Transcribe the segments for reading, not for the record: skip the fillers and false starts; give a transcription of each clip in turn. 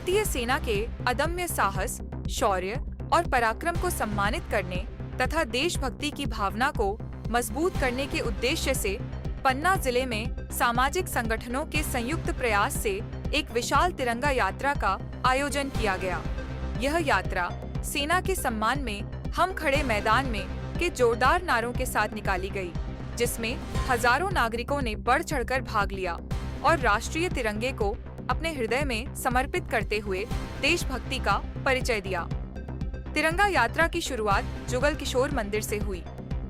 भारतीय सेना के अदम्य साहस, शौर्य और पराक्रम को सम्मानित करने तथा देशभक्ति की भावना को मजबूत करने के उद्देश्य से पन्ना जिले में सामाजिक संगठनों के संयुक्त प्रयास से एक विशाल तिरंगा यात्रा का आयोजन किया गया। यह यात्रा सेना के सम्मान में हम खड़े मैदान में के जोरदार नारों के साथ निकाली गई, जिसमें हजारों नागरिकों ने बढ़ चढ़कर भाग लिया और राष्ट्रीय तिरंगे को अपने हृदय में समर्पित करते हुए देशभक्ति का परिचय दिया। तिरंगा यात्रा की शुरुआत जुगल किशोर मंदिर से हुई,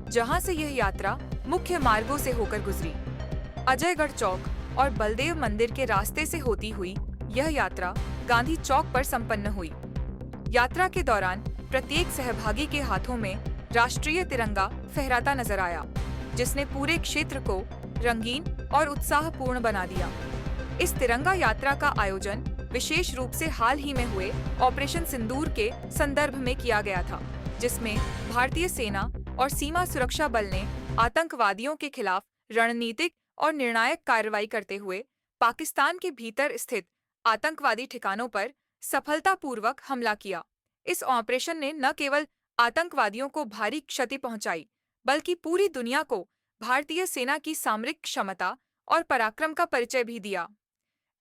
जहां से यह यात्रा मुख्य मार्गों से होकर गुजरी। अजयगढ़ चौक और बलदेव मंदिर के रास्ते से होती हुई यह यात्रा गांधी चौक पर संपन्न हुई। यात्रा के दौरान प्रत्येक सहभागी के हाथों में राष्ट्रीय तिरंगा फहराता नजर आया, जिसने पूरे क्षेत्र को रंगीन और उत्साहपूर्ण बना दिया। इस तिरंगा यात्रा का आयोजन विशेष रूप से हाल ही में हुए ऑपरेशन सिंदूर के संदर्भ में किया गया था, जिसमें भारतीय सेना और सीमा सुरक्षा बल ने आतंकवादियों के खिलाफ रणनीतिक और निर्णायक कार्रवाई करते हुए पाकिस्तान के भीतर स्थित आतंकवादी ठिकानों पर सफलतापूर्वक हमला किया। इस ऑपरेशन ने न केवल आतंकवादियों को भारी क्षति पहुंचाई, बल्कि पूरी दुनिया को भारतीय सेना की सामरिक क्षमता और पराक्रम का परिचय भी दिया।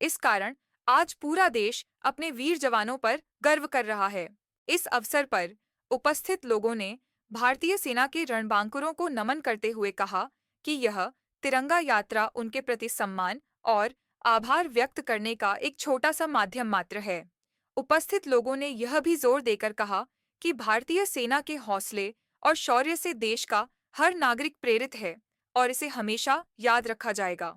इस कारण आज पूरा देश अपने वीर जवानों पर गर्व कर रहा है। इस अवसर पर उपस्थित लोगों ने भारतीय सेना के रणबांकुरों को नमन करते हुए कहा कि यह तिरंगा यात्रा उनके प्रति सम्मान और आभार व्यक्त करने का एक छोटा सा माध्यम मात्र है। उपस्थित लोगों ने यह भी जोर देकर कहा कि भारतीय सेना के हौसले और शौर्य से देश का हर नागरिक प्रेरित है और इसे हमेशा याद रखा जाएगा।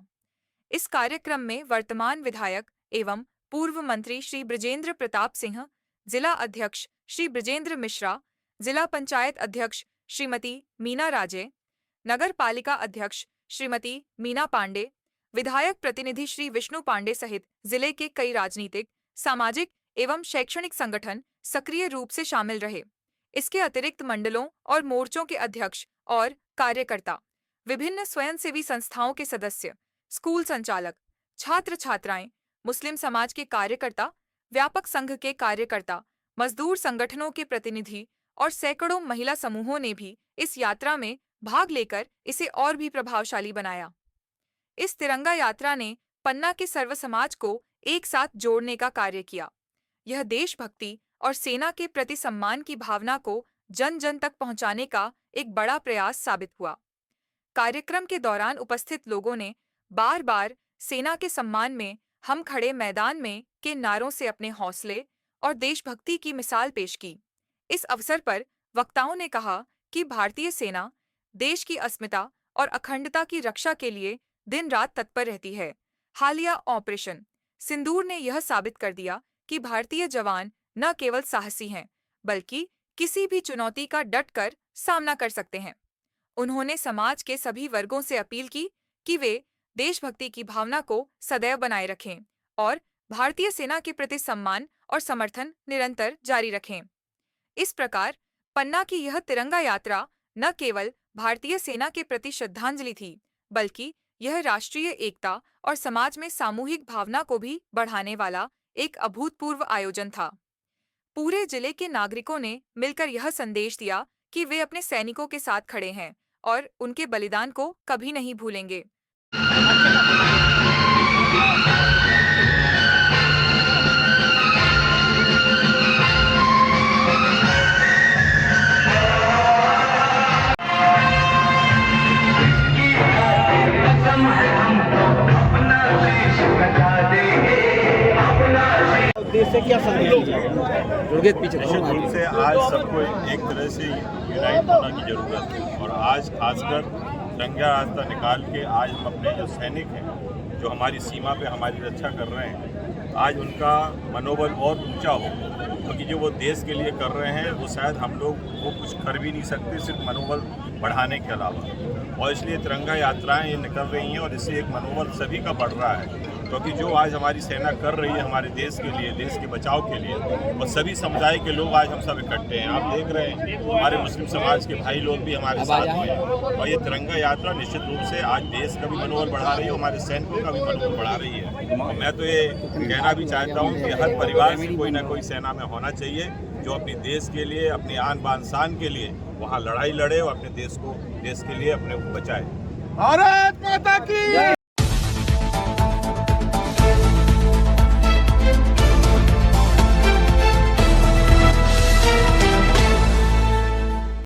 इस कार्यक्रम में वर्तमान विधायक एवं पूर्व मंत्री श्री बृजेंद्र प्रताप सिंह, जिला अध्यक्ष श्री बृजेंद्र मिश्रा, जिला पंचायत अध्यक्ष श्रीमती मीना राजे, नगर पालिका अध्यक्ष श्रीमती मीना पांडे, विधायक प्रतिनिधि श्री विष्णु पांडे सहित जिले के कई राजनीतिक, सामाजिक एवं शैक्षणिक संगठन सक्रिय रूप से शामिल रहे। इसके अतिरिक्त मंडलों और मोर्चों के अध्यक्ष और कार्यकर्ता, विभिन्न स्वयंसेवी संस्थाओं के सदस्य, स्कूल संचालक, छात्र छात्राएं, मुस्लिम समाज के कार्यकर्ता, व्यापक संघ के कार्यकर्ता, मजदूर संगठनों के प्रतिनिधि और सैकड़ों महिला समूहों ने भी इस यात्रा में भाग लेकर इसे और भी प्रभावशाली बनाया। इस तिरंगा यात्रा ने पन्ना के सर्व समाज को एक साथ जोड़ने का कार्य किया। यह देशभक्ति और सेना के प्रति सम्मान की भावना को जन जन तक पहुंचाने का एक बड़ा प्रयास साबित हुआ। कार्यक्रम के दौरान उपस्थित लोगों ने बार बार सेना के सम्मान में हम खड़े मैदान में के नारों से अपने हौसले और देशभक्ति की मिसाल पेश की। इस अवसर पर वक्ताओं ने कहा कि भारतीय सेना देश की अस्मिता और अखंडता की रक्षा के लिए दिन रात तत्पर रहती है। हालिया ऑपरेशन सिंदूर ने यह साबित कर दिया कि भारतीय जवान न केवल साहसी हैं, बल्कि किसी भी चुनौती का डटकर सामना कर सकते हैं। उन्होंने समाज के सभी वर्गों से अपील की कि वे देशभक्ति की भावना को सदैव बनाए रखें और भारतीय सेना के प्रति सम्मान और समर्थन निरंतर जारी रखें। इस प्रकार पन्ना की यह तिरंगा यात्रा न केवल भारतीय सेना के प्रति श्रद्धांजलि थी, बल्कि यह राष्ट्रीय एकता और समाज में सामूहिक भावना को भी बढ़ाने वाला एक अभूतपूर्व आयोजन था। पूरे जिले के नागरिकों ने मिलकर यह संदेश दिया कि वे अपने सैनिकों के साथ खड़े हैं और उनके बलिदान को कभी नहीं भूलेंगे। से क्या संदेश निश्चित रूप से आज सबको एक तरह से यूनाइट होने की जरूरत है और आज खासकर तिरंगा रास्ता निकाल के आज हम अपने जो सैनिक हैं, जो हमारी सीमा पे हमारी रक्षा कर रहे हैं, आज उनका मनोबल और ऊंचा हो, क्योंकि जो वो देश के लिए कर रहे हैं वो शायद हम लोग वो कुछ कर भी नहीं सकते सिर्फ मनोबल बढ़ाने के अलावा। और इसलिए तिरंगा यात्राएं ये निकल रही हैं और इससे एक मनोबल सभी का बढ़ रहा है क्योंकि जो आज हमारी सेना कर रही है हमारे देश के लिए, देश के बचाव के लिए, वो सभी समुदाय के लोग आज हम सब इकट्ठे हैं। आप देख रहे हैं हमारे मुस्लिम समाज के भाई लोग भी हमारे साथ हैं और ये तिरंगा यात्रा निश्चित रूप से आज देश का भी मनोबल बढ़ा रही है, हमारे सैनिकों का भी मनोबल बढ़ा रही है। मैं तो ये कहना भी चाहता हूँ कि हर परिवार से कोई ना कोई सेना में होना चाहिए जो अपने देश के लिए, अपनी आन बान शान के लिए वहाँ लड़ाई लड़े और अपने देश के लिए अपने को बचाए। भारत माता की